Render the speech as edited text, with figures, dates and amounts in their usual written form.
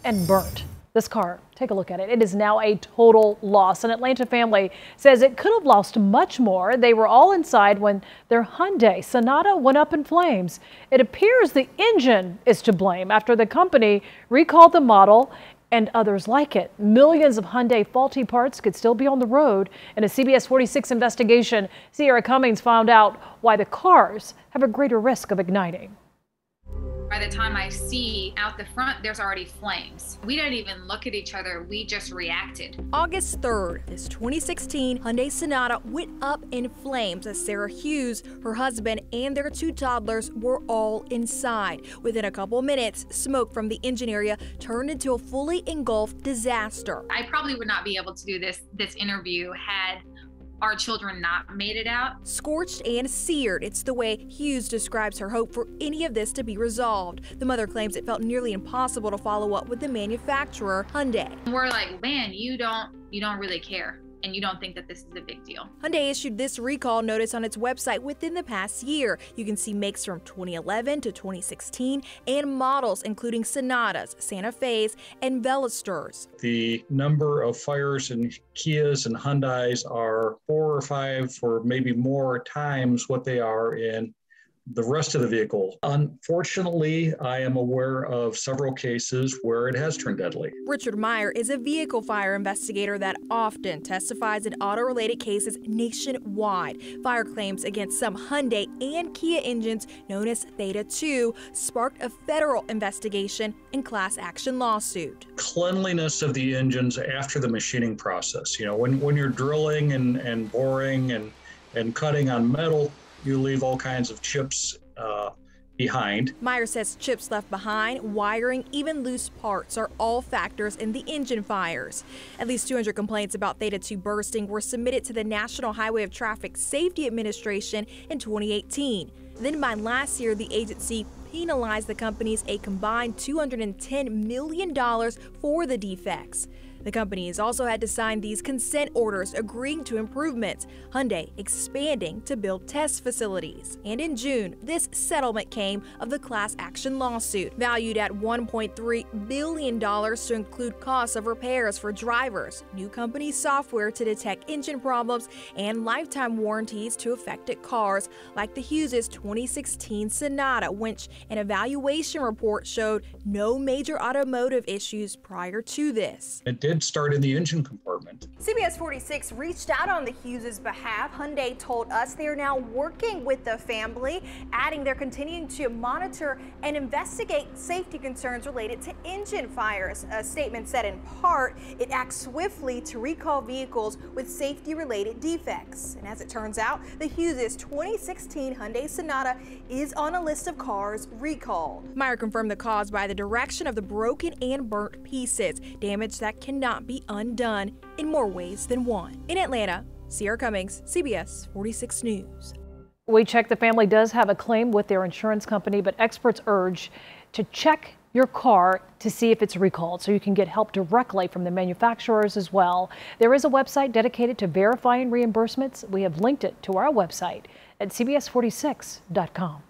and burnt. This car, take a look at it. It is now a total loss. An Atlanta family says it could have lost much more. They were all inside when their Hyundai Sonata went up in flames. It appears the engine is to blame after the company recalled the model and others like it. Millions of Hyundai faulty parts could still be on the road. In a CBS 46 investigation, Sierra Cummings found out why the cars have a greater risk of igniting. By the time I see out the front, there's already flames. We didn't even look at each other, we just reacted. August 3rd, this 2016 Hyundai Sonata went up in flames as Sarah Hughes, her husband, and their 2 toddlers were all inside. Within a couple minutes, smoke from the engine area turned into a fully engulfed disaster. I probably would not be able to do this interview had our children not made it out. Scorched and seared, it's the way Hughes describes her hope for any of this to be resolved. The mother claims it felt nearly impossible to follow up with the manufacturer, Hyundai. We're like, man, you don't really care, and you don't think that this is a big deal. Hyundai issued this recall notice on its website within the past year. You can see makes from 2011 to 2016 and models including Sonatas, Santa Fe's, and Velosters. The number of fires in Kias and Hyundais are 4 or 5 or maybe more times what they are in the rest of the vehicle. Unfortunately, I am aware of several cases where it has turned deadly. Richard Meyer is a vehicle fire investigator that often testifies in auto-related cases nationwide. Fire claims against some Hyundai and Kia engines, known as Theta 2, sparked a federal investigation and class action lawsuit. Cleanliness of the engines after the machining process. You know, when you're drilling and boring and cutting on metal, you leave all kinds of chips behind. Meyer says chips left behind, wiring, even loose parts are all factors in the engine fires. At least 200 complaints about Theta 2 bursting were submitted to the National Highway of Traffic Safety Administration in 2018. Then by last year, the agency penalized the companies a combined $210 million for the defects. The companies also had to sign these consent orders agreeing to improvements, Hyundai expanding to build test facilities. And in June, this settlement came of the class action lawsuit, valued at $1.3 billion to include costs of repairs for drivers, new company software to detect engine problems, and lifetime warranties to affected cars, like the Hughes' 2016 Sonata, which an evaluation report showed no major automotive issues prior to this. It did start in the engine compartment. CBS 46 reached out on the Hughes' behalf. Hyundai told us they are now working with the family, adding they're continuing to monitor and investigate safety concerns related to engine fires. A statement said in part, it acts swiftly to recall vehicles with safety-related defects. And as it turns out, the Hughes' 2016 Hyundai Sonata is on a list of cars recalled. Meyer confirmed the cause by the direction of the broken and burnt pieces, damage that cannot be undone in more ways than one. In Atlanta, Sierra Cummings, CBS 46 News. We checked the family does have a claim with their insurance company, but experts urge to check your car to see if it's recalled so you can get help directly from the manufacturers as well. There is a website dedicated to verifying reimbursements. We have linked it to our website at cbs46.com.